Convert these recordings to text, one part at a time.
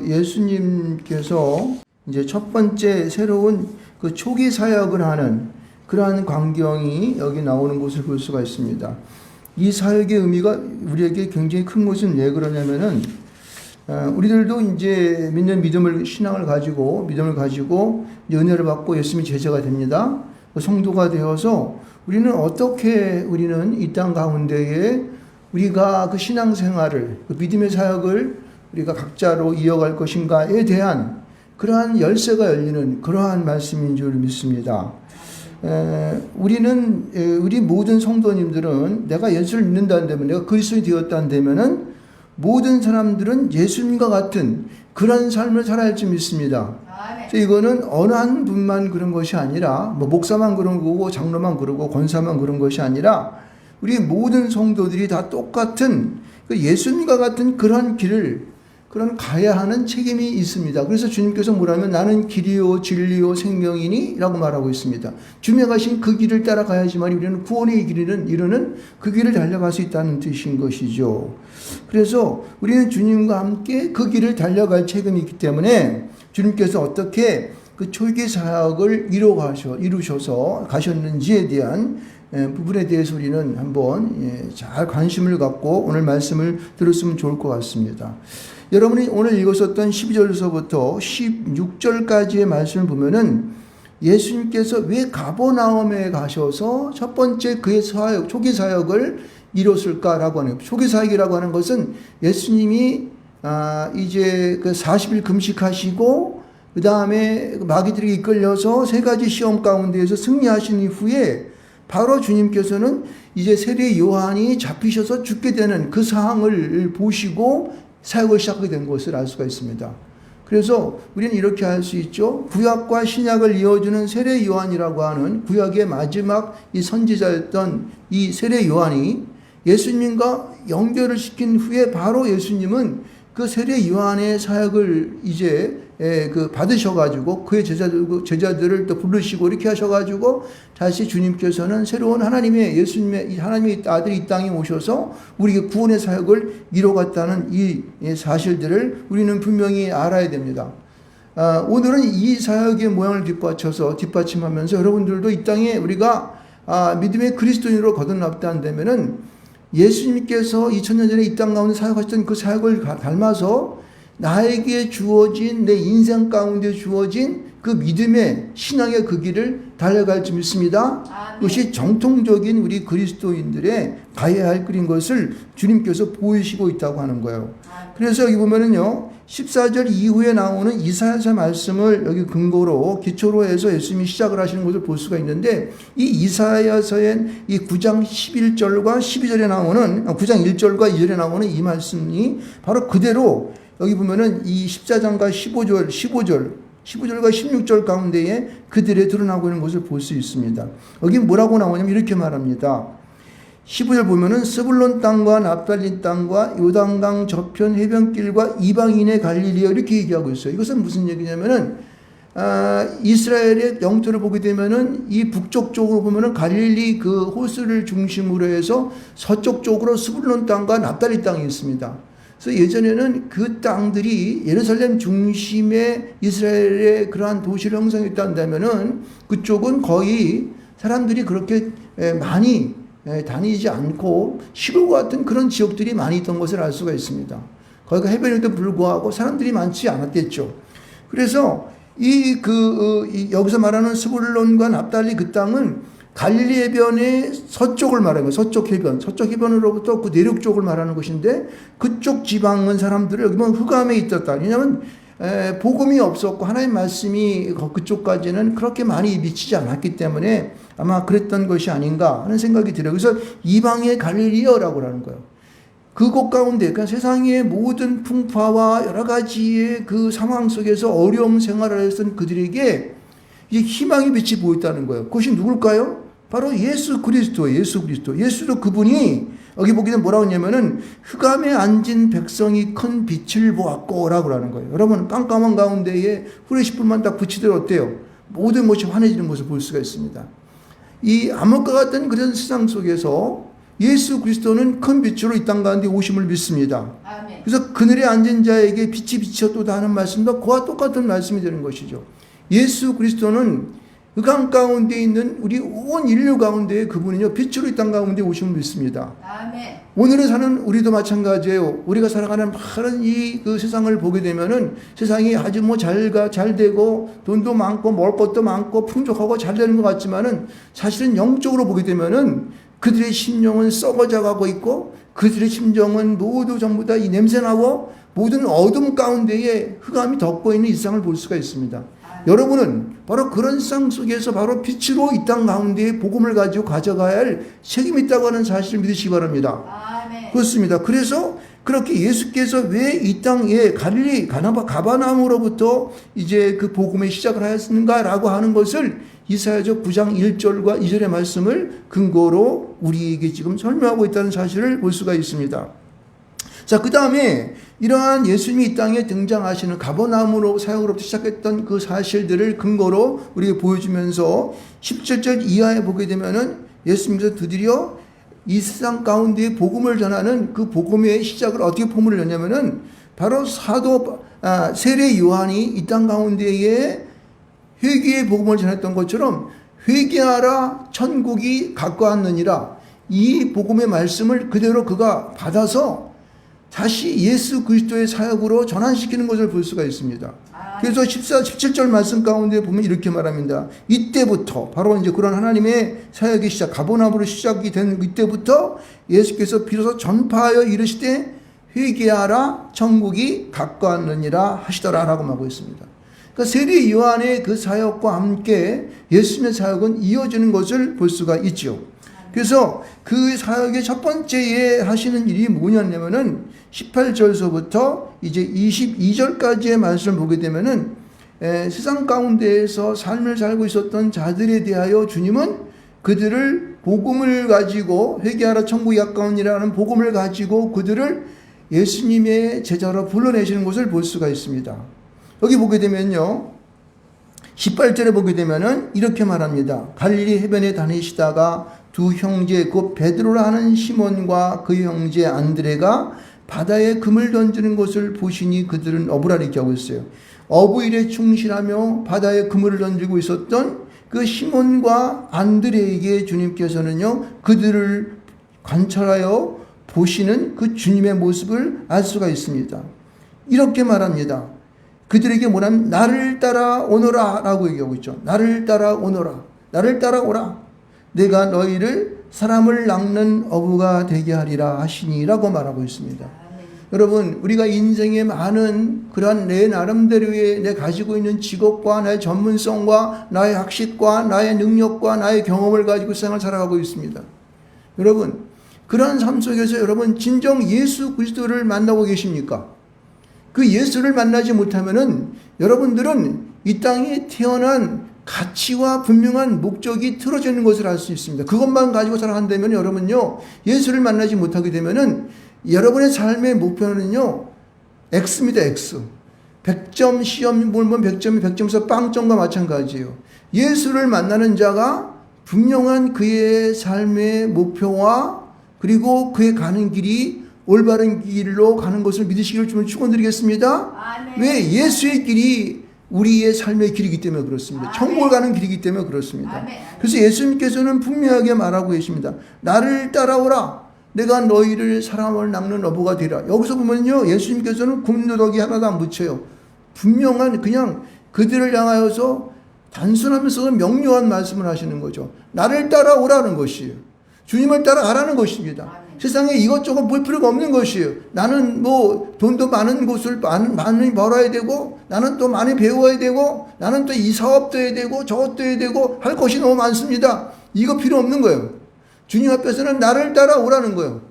예수님께서 이제 첫 번째 새로운 그 초기 사역을 하는 그러한 광경이 여기 나오는 것을 볼 수가 있습니다. 이 사역의 의미가 우리에게 굉장히 큰 것은 왜 그러냐면은 우리들도 이제 믿는 신앙을 가지고 은혜를 받고 예수님의 제자가 됩니다. 성도가 되어서 우리는 어떻게 우리는 이 땅 가운데에 우리가 그 신앙생활을, 그 믿음의 사역을 우리가 각자로 이어갈 것인가에 대한 그러한 열쇠가 열리는 그러한 말씀인 줄 믿습니다. 우리 모든 성도님들은 내가 예수를 믿는다면, 내가 그리스도인이 되었다면은 모든 사람들은 예수님과 같은 그런 삶을 살아야 할 줄 믿습니다. 이거는 어느 한 분만 그런 것이 아니라, 목사만 그런 거고, 장로만 그러고, 권사만 그런 것이 아니라, 우리 모든 성도들이 다 똑같은 예수님과 같은 그런 길을 가야 하는 책임이 있습니다. 그래서 주님께서 뭐라면 나는 길이요 진리요 생명이니 라고 말하고 있습니다. 주님이 가신 그 길을 따라가야지만 우리는 구원의 길을 이루는 그 길을 달려갈 수 있다는 뜻인 것이죠. 그래서 우리는 주님과 함께 그 길을 달려갈 책임이 있기 때문에 주님께서 어떻게 그 초기 사역을 이루셔서 가셨는지에 대한 부분에 대해서 우리는 한번 잘 관심을 갖고 오늘 말씀을 들었으면 좋을 것 같습니다. 여러분이 오늘 읽었었던 12절에서부터 16절까지의 말씀을 보면은 예수님께서 왜 가버나움에 가셔서 첫 번째 그의 사역, 초기 사역을 이뤘을까라고 하는, 초기 사역이라고 하는 것은 예수님이 이제 그 40일 금식하시고 그 다음에 마귀들에게 이끌려서 3가지 시험 가운데에서 승리하신 이후에 바로 주님께서는 이제 세례 요한이 잡히셔서 죽게 되는 그 상황을 보시고 사역을 시작하게 된 것을 알 수가 있습니다. 그래서 우리는 이렇게 할 수 있죠. 구약과 신약을 이어주는 세례 요한이라고 하는 구약의 마지막 이 선지자였던 이 세례 요한이 예수님과 연결을 시킨 후에 바로 예수님은 그 세례 요한의 사역을 이제 받으셔가지고 그의 제자들을 또 부르시고 이렇게 하셔가지고 다시 주님께서는 새로운 예수님의 하나님의 아들이 이 땅에 오셔서 우리에게 구원의 사역을 이뤄갔다는 이 사실들을 우리는 분명히 알아야 됩니다. 오늘은 이 사역의 모양을 뒷받침하면서 여러분들도 이 땅에 우리가 믿음의 그리스도인으로 거듭났다면은 예수님께서 2000년 전에 이 땅 가운데 사역하셨던 그 사역을 닮아서 나에게 주어진 내 인생 가운데 주어진 그 믿음의 신앙의 그 길을 달려갈 줄 믿습니다. 그것이 정통적인 우리 그리스도인들의 가야 할 길인 것을 주님께서 보이시고 있다고 하는 거예요. 그래서 여기 보면은요 14절 이후에 나오는 이사야서 말씀을 여기 근거로 기초로 해서 예수님이 시작을 하시는 것을 볼 수가 있는데 이 이사야서의 이 9장 11절과 12절에 나오는 9장 1절과 2절에 나오는 이 말씀이 바로 그대로 여기 보면은 이 14장과 15절과 16절 가운데에 그들에 드러나고 있는 것을 볼 수 있습니다. 여기 뭐라고 나오냐면 이렇게 말합니다. 15절 보면은 스불론 땅과 납달리 땅과 요단강 저편 해변길과 이방인의 갈릴리아 이렇게 얘기하고 있어요. 이것은 무슨 얘기냐면은 이스라엘의 영토를 보게 되면은 이 북쪽 쪽으로 보면은 갈릴리 그 호수를 중심으로 해서 서쪽 쪽으로 스불론 땅과 납달리 땅이 있습니다. 그래서 예전에는 그 땅들이 예루살렘 중심의 이스라엘의 그러한 도시를 형성했다면은 그쪽은 거의 사람들이 그렇게 많이 다니지 않고 시골 같은 그런 지역들이 많이 있던 것을 알 수가 있습니다. 거기가 해변에도 불구하고 사람들이 많지 않았겠죠. 그래서 여기서 말하는 스불론과 납달리 그 땅은 갈릴리 해변의 서쪽을 말하는 거예요. 서쪽 해변으로부터 그 내륙 쪽을 말하는 것인데 그쪽 지방은 사람들을 여기 보면 흑암에 있었다. 왜냐하면 복음이 없었고 하나님의 말씀이 그쪽까지는 그렇게 많이 미치지 않았기 때문에 아마 그랬던 것이 아닌가 하는 생각이 들어요. 그래서 이방의 갈릴리어라고 하는 거예요. 그곳 가운데 그러니까 세상의 모든 풍파와 여러 가지의 그 상황 속에서 어려움 생활을 했던 그들에게 이 희망의 빛이 보였다는 거예요. 그것이 누굴까요? 바로 예수 그리스도예요. 예수도 그분이 여기 보기는 뭐라고 하냐면은 흑암에 앉은 백성이 큰 빛을 보았고 라고 하는 거예요. 여러분 깜깜한 가운데에 후레시불만 딱 붙이더라도 어때요? 모든 것이 환해지는 것을 볼 수가 있습니다. 이 암흑과 같은 그런 세상 속에서 예수 그리스도는 큰 빛으로 이 땅 가운데 오심을 믿습니다. 아멘. 그래서 그늘에 앉은 자에게 빛이 비쳤도다 하는 말씀도 그와 똑같은 말씀이 되는 것이죠. 예수 그리스도는 흑암 가운데 있는 우리 온 인류 가운데 그분은요 빛으로 이 땅 가운데 오심을 믿습니다. 아멘. 오늘에 사는 우리도 마찬가지예요. 우리가 살아가는 많은 그 세상을 보게 되면은 세상이 아주 뭐 잘 되고 돈도 많고 먹을 것도 많고 풍족하고 잘 되는 것 같지만은 사실은 영적으로 보게 되면은 그들의 심령은 썩어져 가고 있고 그들의 심정은 모두 전부 다 이 냄새나고 모든 어둠 가운데에 흑암이 덮고 있는 이 세상을 볼 수가 있습니다. 여러분은 바로 그런 세상 속에서 바로 빛으로 이 땅 가운데에 복음을 가지고 가져가야 할 책임이 있다고 하는 사실을 믿으시기 바랍니다. 아멘. 그렇습니다. 그래서 그렇게 예수께서 왜 이 땅에 갈릴리 가버나움으로부터 이제 그 복음의 시작을 하였는가라고 하는 것을 이사야서 9장 1절과 2절의 말씀을 근거로 우리에게 지금 설명하고 있다는 사실을 볼 수가 있습니다. 자, 그 다음에 이러한 예수님이 이 땅에 등장하시는 가버나움으로 사역으로부터 시작했던 그 사실들을 근거로 우리에게 보여주면서 17절 이하에 보게 되면은 예수님께서 드디어 이 세상 가운데 복음을 전하는 그 복음의 시작을 어떻게 포문을 여냐면은 바로 세례 요한이 이 땅 가운데에 회개의 복음을 전했던 것처럼 회개하라 천국이 가까웠느니라 이 복음의 말씀을 그대로 그가 받아서 다시 예수 그리스도의 사역으로 전환시키는 것을 볼 수가 있습니다. 그래서 17절 말씀 가운데 보면 이렇게 말합니다. 이때부터 바로 이제 그런 하나님의 사역의 시작, 가버나움으로 시작이 된 이때부터 예수께서 비로소 전파하여 이르시되 회개하라 천국이 가까웠느니라 하시더라라고 말하고 있습니다. 그러니까 세례 요한의 그 사역과 함께 예수님의 사역은 이어지는 것을 볼 수가 있죠. 그래서 그 사역의 첫 번째에 하시는 일이 뭐냐면은 18절서부터 이제 22절까지의 말씀을 보게 되면은 세상 가운데에서 삶을 살고 있었던 자들에 대하여 주님은 그들을 복음을 가지고 회개하라 천국이 가까우니라는 복음을 가지고 그들을 예수님의 제자로 불러내시는 것을 볼 수가 있습니다. 여기 보게 되면요. 18절에 보게 되면은 이렇게 말합니다. 갈릴리 해변에 다니시다가 두 형제 곧 베드로라 하는 시몬과 그 형제 안드레가 바다에 금을 던지는 것을 보시니 그들은 어부라 이렇게 하고 있어요. 어부일에 충실하며 바다에 그물을 던지고 있었던 그 시몬과 안드레에게 주님께서는요 그들을 관찰하여 보시는 그 주님의 모습을 알 수가 있습니다. 이렇게 말합니다. 그들에게 뭐냐면 나를 따라오너라 라고 얘기하고 있죠. 나를 따라오너라. 나를 따라오라. 내가 너희를 사람을 낚는 어부가 되게 하리라 하시니라고 말하고 있습니다. 여러분 우리가 인생에 많은 그러한 내 나름대로의 내 가지고 있는 직업과 나의 전문성과 나의 학식과 나의 능력과 나의 경험을 가지고 세상을 살아가고 있습니다. 여러분 그러한 삶 속에서 여러분 진정 예수 그리스도를 만나고 계십니까? 그 예수를 만나지 못하면은 여러분들은 이 땅에 태어난 가치와 분명한 목적이 틀어져 있는 것을 알 수 있습니다. 그것만 가지고 살아간다면 여러분요 예수를 만나지 못하게 되면은 여러분의 삶의 목표는요 X입니다. X 100점 시험 보면 100점이 100점에서 빵점과 마찬가지예요. 예수를 만나는 자가 분명한 그의 삶의 목표와 그리고 그의 가는 길이 올바른 길로 가는 것을 믿으시기를 좀 축원드리겠습니다. 왜? 예수의 길이 우리의 삶의 길이기 때문에 그렇습니다. 천국을 가는 길이기 때문에 그렇습니다. 그래서 예수님께서는 분명하게 말하고 계십니다. 나를 따라오라. 내가 너희를 사람을 낚는 어부가 되라. 여기서 보면요 예수님께서는 군더더기 하나도 안 붙여요. 분명한 그냥 그들을 향하여서 단순하면서도 명료한 말씀을 하시는 거죠. 나를 따라오라는 것이에요. 주님을 따라가라는 것입니다. 세상에 이것저것 볼 필요가 없는 것이에요. 나는 뭐 돈도 많은 곳을 많이 벌어야 되고 나는 또 많이 배워야 되고 나는 또 이 사업도 해야 되고 저것도 해야 되고 할 것이 너무 많습니다. 이거 필요 없는 거예요. 주님 앞에서는 나를 따라오라는 거예요.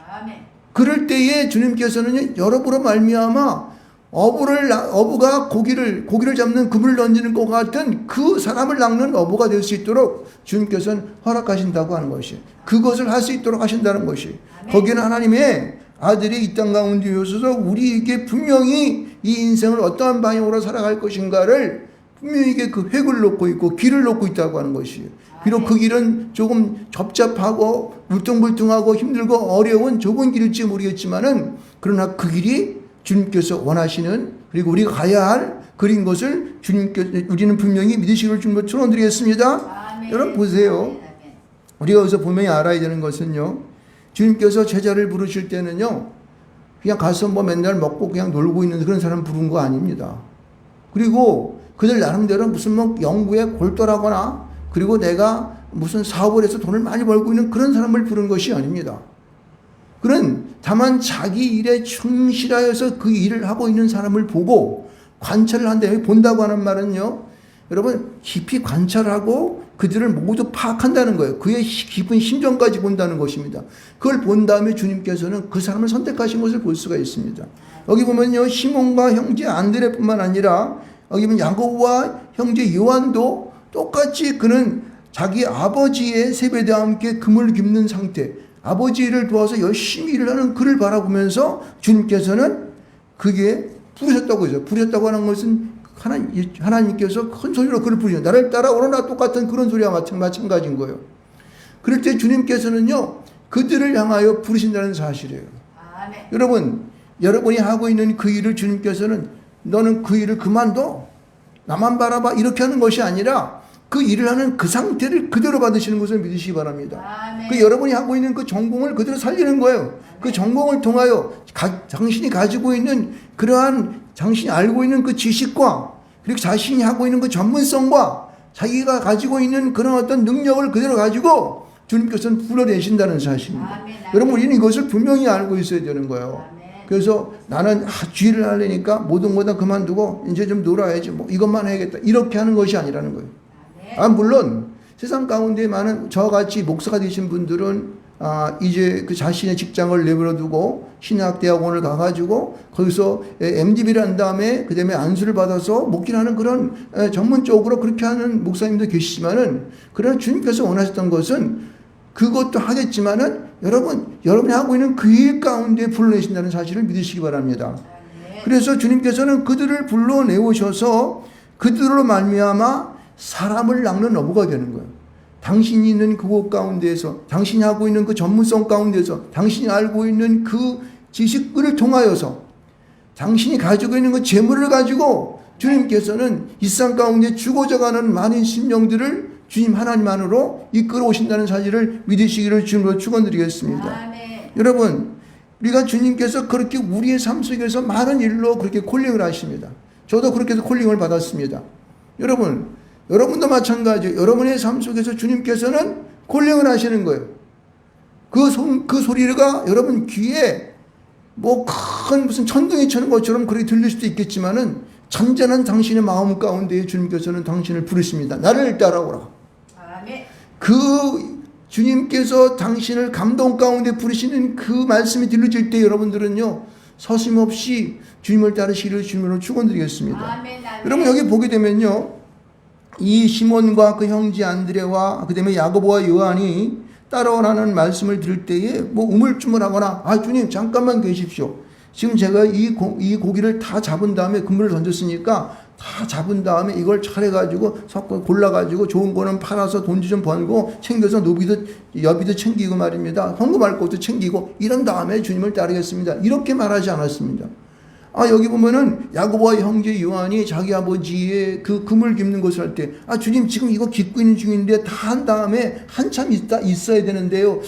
아멘. 그럴 때에 주님께서는 여러분으로 말미암아 어부가 고기를 잡는 그물을 던지는 것 같은 그 사람을 낚는 어부가 될 수 있도록 주님께서는 허락하신다고 하는 것이 그것을 할 수 있도록 하신다는 것이 거기는 하나님의 아들이 이 땅 가운데 오셔서 우리에게 분명히 이 인생을 어떠한 방향으로 살아갈 것인가를 분명히 이게 그 획을 놓고 있고 길을 놓고 있다고 하는 것이에요. 비록 그 길은 조금 접잡하고 울퉁불퉁하고 힘들고 어려운 좁은 길일지 모르겠지만은 그러나 그 길이 주님께서 원하시는 그리고 우리가 가야 할 그린 것을 우리는 분명히 믿으시기를 주님으로 축원드리겠습니다. 여러분 보세요. 우리가 여기서 분명히 알아야 되는 것은요. 주님께서 제자를 부르실 때는요. 그냥 가서 뭐 맨날 먹고 그냥 놀고 있는 그런 사람 부른 거 아닙니다. 그리고 그들 나름대로 무슨 뭐 연구에 골똘하거나 그리고 내가 무슨 사업을 해서 돈을 많이 벌고 있는 그런 사람을 부른 것이 아닙니다. 그는 다만 자기 일에 충실하여서 그 일을 하고 있는 사람을 보고 관찰을 한다. 본다고 하는 말은요. 여러분 깊이 관찰하고 그들을 모두 파악한다는 거예요. 그의 깊은 심정까지 본다는 것입니다. 그걸 본 다음에 주님께서는 그 사람을 선택하신 것을 볼 수가 있습니다. 여기 보면요. 시몬과 형제 안드레뿐만 아니라 여기 보면 야고보와 형제 요한도 똑같이 그는 자기 아버지의 세배대와 함께 금을 깁는 상태, 아버지를 도와서 열심히 일을 하는 그를 바라보면서 주님께서는 그게 부르셨다고 해서 부르셨다고 하는 것은 하나님께서 큰 소리로 그를 부르셨다. 나를 따라오라 나 똑같은 그런 소리와 마찬가지인 거예요. 그럴 때 주님께서는요. 그들을 향하여 부르신다는 사실이에요. 여러분, 여러분이 하고 있는 그 일을 주님께서는 너는 그 일을 그만둬. 나만 바라봐. 이렇게 하는 것이 아니라 그 일을 하는 그 상태를 그대로 받으시는 것을 믿으시기 바랍니다. 그 여러분이 하고 있는 그 전공을 그대로 살리는 거예요. 그 전공을 통하여 당신이 가지고 있는 그러한 당신이 알고 있는 그 지식과 그리고 자신이 하고 있는 그 전문성과 자기가 가지고 있는 그런 어떤 능력을 그대로 가지고 주님께서는 불러내신다는 사실입니다. 여러분 우리는 이것을 분명히 알고 있어야 되는 거예요. 그래서 나는 주의를 하려니까 모든 거 다 그만두고 이제 좀 놀아야지 뭐 이것만 해야겠다 이렇게 하는 것이 아니라는 거예요. 물론 세상 가운데 많은 저같이 목사가 되신 분들은 이제 그 자신의 직장을 내버려두고 신학대학원을 가가지고 거기서 MDB를 한 다음에 그 다음에 안수를 받아서 목회하는 그런 전문적으로 그렇게 하는 목사님도 계시지만은 그러나 주님께서 원하셨던 것은 그것도 하겠지만은 여러분이 하고 있는 그 일 가운데 불러내신다는 사실을 믿으시기 바랍니다. 그래서 주님께서는 그들을 불러내오셔서 그들로 말미암아 사람을 낚는 어부가 되는 거예요. 당신이 있는 그곳 가운데에서 당신이 하고 있는 그 전문성 가운데서 당신이 알고 있는 그 지식을 통하여서 당신이 가지고 있는 그 재물을 가지고 주님께서는 이 세상 가운데 죽어져가는 많은 심령들을 주님 하나님 안으로 이끌어 오신다는 사실을 믿으시기를 주님으로 축원드리겠습니다. 여러분 우리가 주님께서 그렇게 우리의 삶 속에서 많은 일로 그렇게 콜링을 하십니다. 저도 그렇게 해서 콜링을 받았습니다. 여러분도 마찬가지예요. 여러분의 삶 속에서 주님께서는 콜링을 하시는 거예요. 그 소리가 여러분 귀에 뭐 큰 무슨 천둥이 치는 것처럼 그렇게 들릴 수도 있겠지만은 잔잔한 당신의 마음 가운데 주님께서는 당신을 부르십니다. 나를 따라오라. 그 주님께서 당신을 감동 가운데 부르시는 그 말씀이 들려질 때 여러분들은요 서슴없이 주님을 따르시기를 주님으로 축원드리겠습니다. 여러분 여기 보게 되면요 이 시몬과 그 형제 안드레와 그 다음에 야고보와 요한이 따라오라는 말씀을 들을 때에 뭐 우물쭈물하거나 주님 잠깐만 계십시오. 지금 제가 이 고기를 다 잡은 다음에 그물을 던졌으니까 다 잡은 다음에 이걸 차려가지고 섞어 골라가지고 좋은 거는 팔아서 돈 좀 벌고 챙겨서 여비도 챙기고 말입니다. 헌금할 것도 챙기고 이런 다음에 주님을 따르겠습니다. 이렇게 말하지 않았습니다. 여기 보면은 야고보와 형제 요한이 자기 아버지의 그 금을 깁는 것을 할 때 주님 지금 이거 깁고 있는 중인데 다 한 다음에 한참 있어야 되는데요.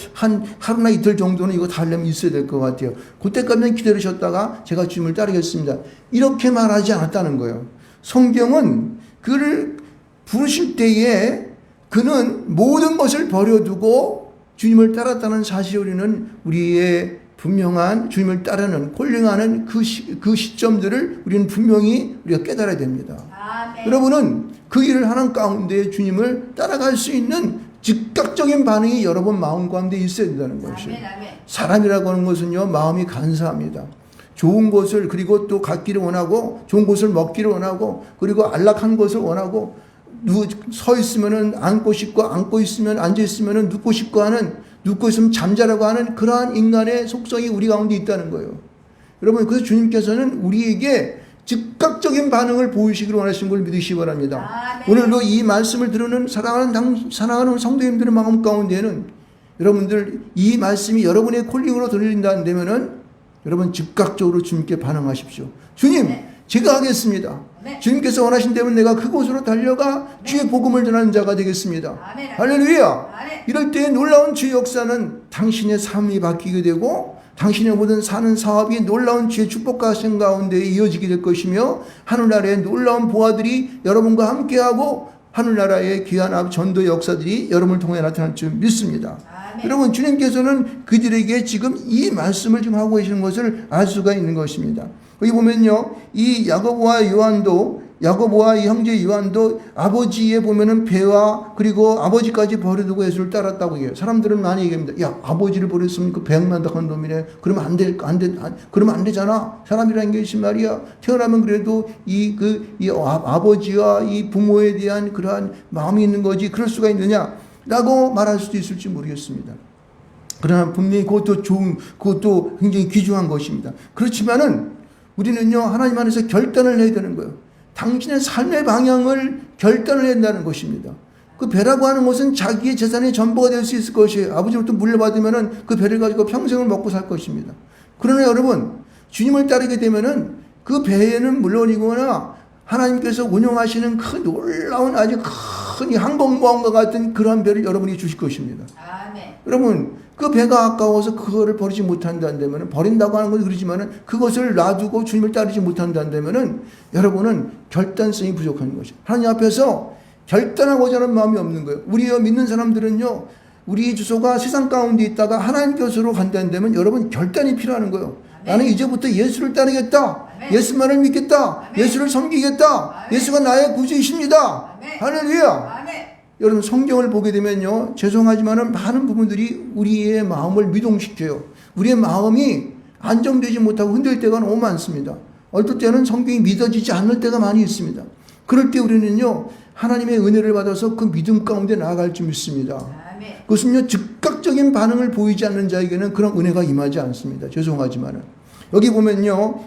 하루나 이틀 정도는 이거 다 하려면 있어야 될 것 같아요. 그때까지는 기다리셨다가 제가 주님을 따르겠습니다. 이렇게 말하지 않았다는 거예요. 성경은 그를 부르실 때에 그는 모든 것을 버려두고 주님을 따랐다는 사실을 우리의 분명한 주님을 따르는 콜링하는 그 시점들을 우리는 분명히 우리가 깨달아야 됩니다. 여러분은 그 일을 하는 가운데 주님을 따라갈 수 있는 즉각적인 반응이 여러분 마음 가운데 있어야 된다는 것이에요. 사람이라고 하는 것은요 마음이 간사합니다. 좋은 것을 그리고 또 갖기를 원하고 좋은 것을 먹기를 원하고 그리고 안락한 것을 원하고 서 있으면은 앉고 싶고 앉고 있으면 앉아 있으면은 눕고 싶고 하는 눕고 있으면 잠자라고 하는 그러한 인간의 속성이 우리 가운데 있다는 거예요. 여러분 그래서 주님께서는 우리에게 즉각적인 반응을 보이시기를 원하시는 걸 믿으시기 바랍니다. 오늘도 이 말씀을 들으는 사랑하는 성도님들의 마음 가운데에는 여러분들 이 말씀이 여러분의 콜링으로 들린다면 여러분 즉각적으로 주님께 반응하십시오. 주님, 제가 하겠습니다. 주님께서 원하신다면 내가 그곳으로 달려가 주의 복음을 전하는 자가 되겠습니다. 할렐루야. 이럴 때 놀라운 주의 역사는 당신의 삶이 바뀌게 되고 당신의 모든 사는 사업이 놀라운 주의 축복하신 가운데 이어지게 될 것이며 하늘나라의 놀라운 보화들이 여러분과 함께하고 하늘나라의 귀한 전도 역사들이 여러분을 통해 나타날 줄 믿습니다. 여러분, 주님께서는 그들에게 지금 이 말씀을 지금 하고 계시는 것을 알 수가 있는 것입니다. 여기 보면요, 이 야고보와 이 형제 요한도 아버지에 보면은 배와 그리고 아버지까지 버려두고 예수를 따랐다고 얘기해요. 사람들은 많이 얘기합니다. 야, 아버지를 버렸으면 그 백만다한 놈이네. 그러면 그러면 안 되잖아. 사람이라는 게 있단 말이야. 태어나면 그래도 이 아버지와 이 부모에 대한 그러한 마음이 있는 거지. 그럴 수가 있느냐? 라고 말할 수도 있을지 모르겠습니다. 그러나 분명히 그것도 굉장히 귀중한 것입니다. 그렇지만은 우리는요, 하나님 안에서 결단을 해야 되는 거예요. 당신의 삶의 방향을 결단을 해야 한다는 것입니다. 그 배라고 하는 것은 자기의 재산의 전부가 될 수 있을 것이에요. 아버지로부터 물려받으면은 그 배를 가지고 평생을 먹고 살 것입니다. 그러나 여러분, 주님을 따르게 되면은 그 배에는 물론이거나 하나님께서 운영하시는 그 놀라운 아주 큰 항공모함과 같은 그러한 배를 여러분이 주실 것입니다. 아멘. 여러분, 그 배가 아까워서 그거를 버리지 못한다면, 버린다고 하는 건 그러지만은 그것을 놔두고 주님을 따르지 못한다면 여러분은 결단성이 부족한 것이죠. 하나님 앞에서 결단하고자 하는 마음이 없는 거예요. 우리 믿는 사람들은요, 우리 주소가 세상 가운데 있다가 하나님 곁으로 간다면 여러분 결단이 필요한 거예요. 아멘. 나는 이제부터 예수를 따르겠다. 아멘. 예수만을 믿겠다. 아멘. 예수를 섬기겠다. 아멘. 예수가 나의 구주이십니다. 아멘. 할렐루야. 아멘. 여러분, 성경을 보게 되면요, 죄송하지만은 많은 부분들이 우리의 마음을 미동시켜요. 우리의 마음이 안정되지 못하고 흔들 때가 너무 많습니다. 어떨 때는 성경이 믿어지지 않을 때가 많이 있습니다. 그럴 때 우리는요, 하나님의 은혜를 받아서 그 믿음 가운데 나아갈 줄 믿습니다. 그것은요, 즉각적인 반응을 보이지 않는 자에게는 그런 은혜가 임하지 않습니다. 죄송하지만은. 여기 보면요,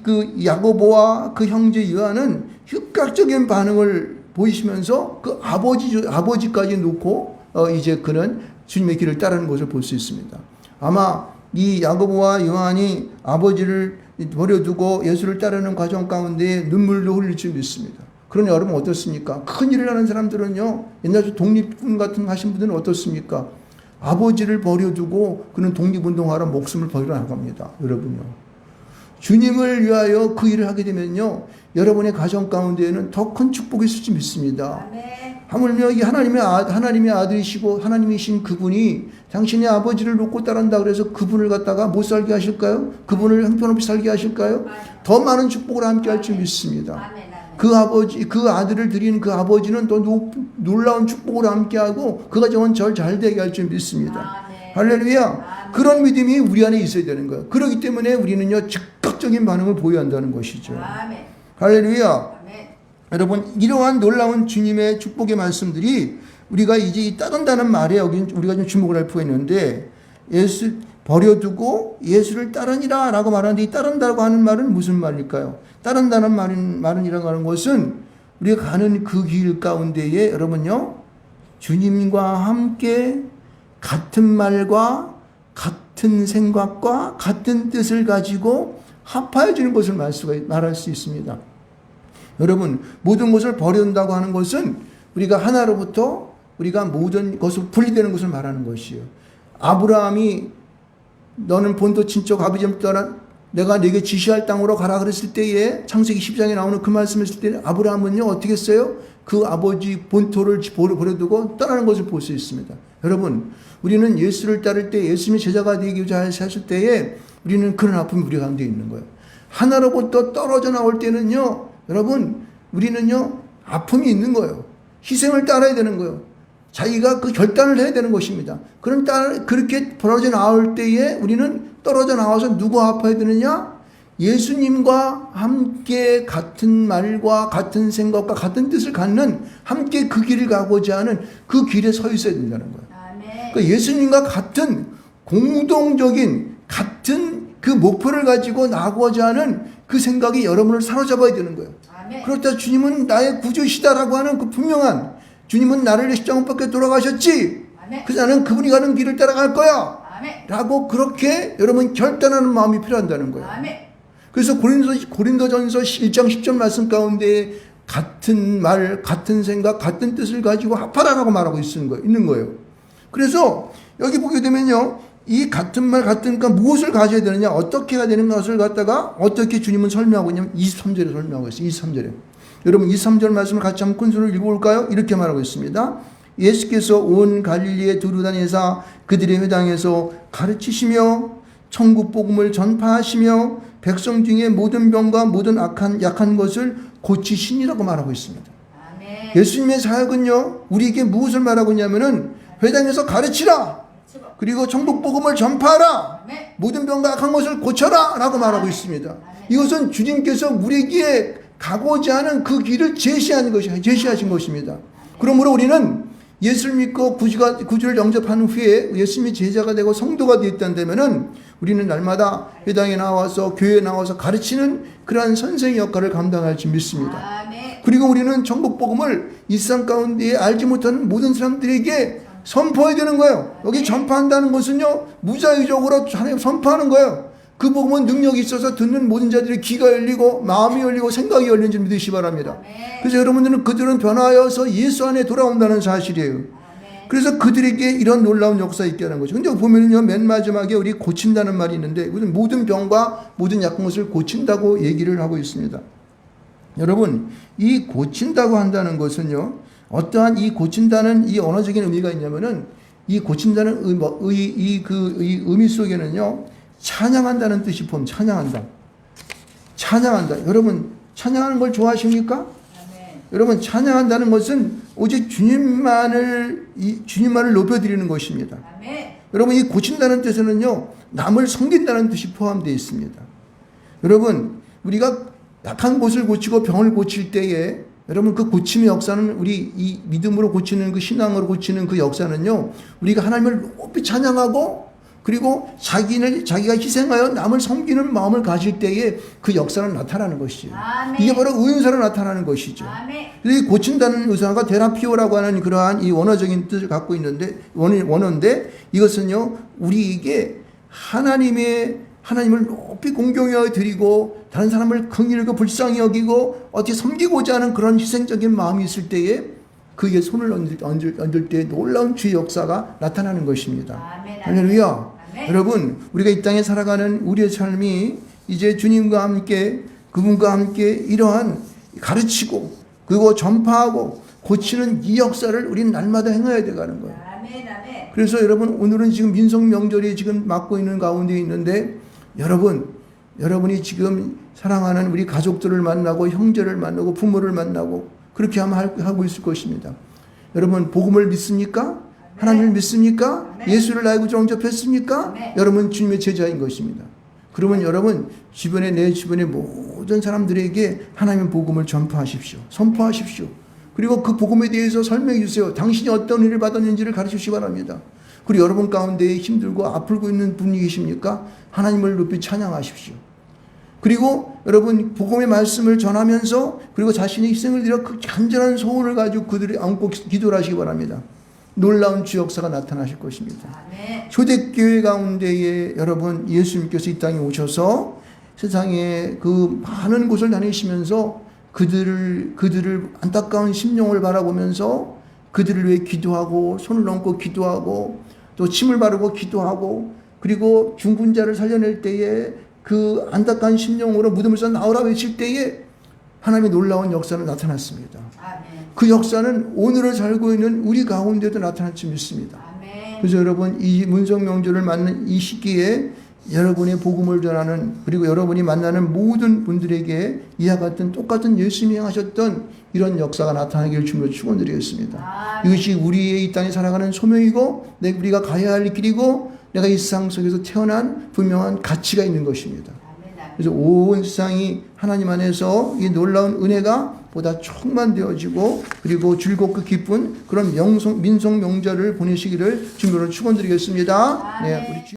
그 야고보와 그 형제 요한은 즉각적인 반응을 보이시면서 그 아버지까지 놓고 이제 그는 주님의 길을 따르는 것을 볼 수 있습니다. 아마 이 야고보와 요한이 아버지를 버려두고 예수를 따르는 과정 가운데 눈물도 흘릴 줄 믿습니다. 그러나 여러분 어떻습니까? 큰 일을 하는 사람들은요, 옛날 독립군 같은 하신 분들은 어떻습니까? 아버지를 버려두고 그는 독립운동하러 목숨을 버리러 나갑니다. 여러분요. 주님을 위하여 그 일을 하게 되면요, 여러분의 가정 가운데에는 더 큰 축복이 있을지 믿습니다. 하물며 이 하나님의 아들이시고 하나님이신 그분이 당신의 아버지를 놓고 따른다 그래서 그분을 갖다가 못 살게 하실까요? 그분을 형편없이 살게 하실까요? 더 많은 축복을 함께 할 줄 믿습니다. 그 아들을 드린 그 아버지는 더 놀라운 축복을 함께하고 그 가정은 잘 되게 할 줄 믿습니다. 할렐루야. 그런 믿음이 우리 안에 있어야 되는 거예요. 그렇기 때문에 우리는요, 즉각적인 반응을 보여야 한다는 것이죠. 할렐루야. 여러분, 이러한 놀라운 주님의 축복의 말씀들이 우리가 이제 따른다는 말에 여기 우리가 좀 주목을 할 필요가 있는데, 예수 버려두고 예수를 따르니라 라고 말하는데, 이 따른다고 하는 말은 무슨 말일까요? 따른다는 말은이라고 하는 것은 우리가 가는 그 길 가운데에 여러분요, 주님과 함께 같은 말과 같은 생각과 같은 뜻을 가지고 합하여 주는 것을 말할 수 있습니다. 여러분, 모든 것을 버린다고 하는 것은 우리가 하나로부터 우리가 모든 것을 분리되는 것을 말하는 것이에요. 아브라함이 너는 본토 친척 아버지를 떠나 내가 네게 지시할 땅으로 가라 그랬을 때에 창세기 10장에 나오는 그 말씀을 했을 때 아브라함은요, 어떻게 했어요? 그 아버지 본토를 버려두고 떠나는 것을 볼 수 있습니다. 여러분, 우리는 예수를 따를 때 예수님의 제자가 되고자 하실 때에 우리는 그런 아픔이 우리 가운데 있는 거예요. 하나로부터 떨어져 나올 때는요, 여러분, 우리는요, 아픔이 있는 거예요. 희생을 따라야 되는 거예요. 자기가 그 결단을 해야 되는 것입니다. 그렇게 벌어져 나올 때에 우리는 떨어져 나와서 누구 아파야 되느냐? 예수님과 함께 같은 말과 같은 생각과 같은 뜻을 갖는, 함께 그 길을 가고자 하는 그 길에 서 있어야 된다는 거예요. 그러니까 예수님과 같은 공동적인 같은 그 목표를 가지고 나가고자 하는 그 생각이 여러분을 사로잡아야 되는 거예요. 그렇다 주님은 나의 구주시다라고 하는 그 분명한, 주님은 나를 위해 십자가 못 박혀 돌아가셨지, 그래서 나는 그분이 가는 길을 따라갈 거야 라고 그렇게 여러분 결단하는 마음이 필요한다는 거예요. 그래서 고린도전서 1장 10절 말씀 가운데 같은 말, 같은 생각, 같은 뜻을 가지고 합하라라고 말하고 있는 거예요. 그래서 여기 보게 되면요, 이 같은 말, 같은, 그러니까 무엇을 가져야 되느냐, 어떻게 해야 되는 것을 갖다가 어떻게 주님은 설명하고 있냐면 23절에 설명하고 있어요. 23절에. 여러분 23절 말씀을 같이 한번 큰 소리로 읽어볼까요? 이렇게 말하고 있습니다. 예수께서 온 갈릴리에 두루 다니사 그들의 회당에서 가르치시며 천국 복음을 전파하시며 백성 중에 모든 병과 모든 약한 것을 고치시니라고 말하고 있습니다. 아멘. 예수님의 사역은요, 우리에게 무엇을 말하고 있냐면은 회당에서 가르치라, 그리고 천국 복음을 전파하라, 아멘. 모든 병과 약한 것을 고쳐라 라고 말하고 있습니다. 아멘. 이것은 주님께서 우리에게 가고자 하는 그 길을 제시하신 것입니다. 그러므로 우리는 예수를 믿고 구주를 영접한 후에 예수님의 제자가 되고 성도가 되었다면은 우리는 날마다 회당에 나와서 교회에 나와서 가르치는 그러한 선생의 역할을 감당할지 믿습니다. 그리고 우리는 천국 복음을 이 세상 가운데 알지 못하는 모든 사람들에게 선포해야 되는 거예요. 여기 전파한다는 것은요, 무자의적으로 하나님 선포하는 거예요. 그 복음은 능력이 있어서 듣는 모든 자들의 귀가 열리고 마음이 열리고 생각이 열리는 줄 믿으시기 바랍니다. 그래서 여러분들은 그들은 변화하여서 예수 안에 돌아온다는 사실이에요. 그래서 그들에게 이런 놀라운 역사 있게 하는 거죠. 근데 보면요, 맨 마지막에 우리 고친다는 말이 있는데, 모든 병과 모든 약한 것을 고친다고 얘기를 하고 있습니다. 여러분, 이 고친다고 한다는 것은요, 어떠한 이 고친다는 이 언어적인 의미가 있냐면은, 이 고친다는 의미 속에는요, 찬양한다는 뜻이 보면 찬양한다. 여러분, 찬양하는 걸 좋아하십니까? 아멘. 여러분, 찬양한다는 것은 오직 주님만을 높여드리는 것입니다. 아멘. 여러분, 이 고친다는 뜻에는요, 남을 섬긴다는 뜻이 포함되어 있습니다. 여러분, 우리가 약한 곳을 고치고 병을 고칠 때에, 여러분, 그 고침의 역사는, 우리 이 믿음으로 고치는, 그 신앙으로 고치는 그 역사는요, 우리가 하나님을 높이 찬양하고, 그리고 자기가 희생하여 남을 섬기는 마음을 가질 때에 그 역사는 나타나는 것이죠. 아멘. 이게 바로 의사로 나타나는 것이죠. 그래서 고친다는 의사가 테라피오라고 하는 그러한 이 원어적인 뜻을 갖고 있는데, 원어인데, 이것은요, 우리에게 하나님을 높이 공경하여 드리고, 다른 사람을 긍휼하고 불쌍히 여기고, 어떻게 섬기고자 하는 그런 희생적인 마음이 있을 때에, 그에 손을 얹을 때 놀라운 주의 역사가 나타나는 것입니다. 할렐루야. 여러분, 우리가 이 땅에 살아가는 우리의 삶이 이제 주님과 함께, 그분과 함께 이러한 가르치고, 그리고 전파하고 고치는 이 역사를 우리는 날마다 행해야 되는 거예요. 그래서 여러분, 오늘은 지금 민속 명절이 지금 맞고 있는 가운데 있는데, 여러분이 지금 사랑하는 우리 가족들을 만나고, 형제를 만나고, 부모를 만나고, 그렇게 하고 있을 것입니다. 여러분, 복음을 믿습니까? 하나님을 믿습니까? 예수를 나의 구주로 영접했습니까? 여러분, 주님의 제자인 것입니다. 그러면 여러분, 내 주변의 모든 사람들에게 하나님의 복음을 전파하십시오. 선포하십시오. 그리고 그 복음에 대해서 설명해 주세요. 당신이 어떤 일을 받았는지를 가르쳐 주시기 바랍니다. 그리고 여러분 가운데 힘들고 아프고 있는 분이 계십니까? 하나님을 높이 찬양하십시오. 그리고 여러분, 복음의 말씀을 전하면서, 그리고 자신의 희생을 드려 그 간절한 소원을 가지고 그들이 안고 기도를 하시기 바랍니다. 놀라운 주 역사가 나타나실 것입니다. 아멘. 초대교회 가운데에 여러분, 예수님께서 이 땅에 오셔서 세상에 그 많은 곳을 다니시면서 그들을 안타까운 심령을 바라보면서 그들을 위해 기도하고, 손을 얹고 기도하고, 또 침을 바르고 기도하고, 그리고 죽은 자를 살려낼 때에 그 안타까운 심령으로 무덤에서 나오라 외칠 때에 하나님의 놀라운 역사는 나타났습니다. 아멘. 그 역사는 오늘을 살고 있는 우리 가운데도 나타날 줄 믿습니다. 아멘. 그래서 여러분, 이 문석 명절을 맞는 이 시기에 여러분의 복음을 전하는, 그리고 여러분이 만나는 모든 분들에게 이와 같은 똑같은 예수님이 행하셨던 이런 역사가 나타나기를 주님으로 축원드리겠습니다. 이것이 우리의 이 땅에 살아가는 소명이고, 우리가 가야 할 길이고, 내가 이 세상 속에서 태어난 분명한 가치가 있는 것입니다. 그래서 온 세상이 하나님 안에서 이 놀라운 은혜가 보다 충만되어지고, 그리고 즐겁고 기쁜 그런 민속 명절을 보내시기를 주님으로 축원드리겠습니다. 네, 우리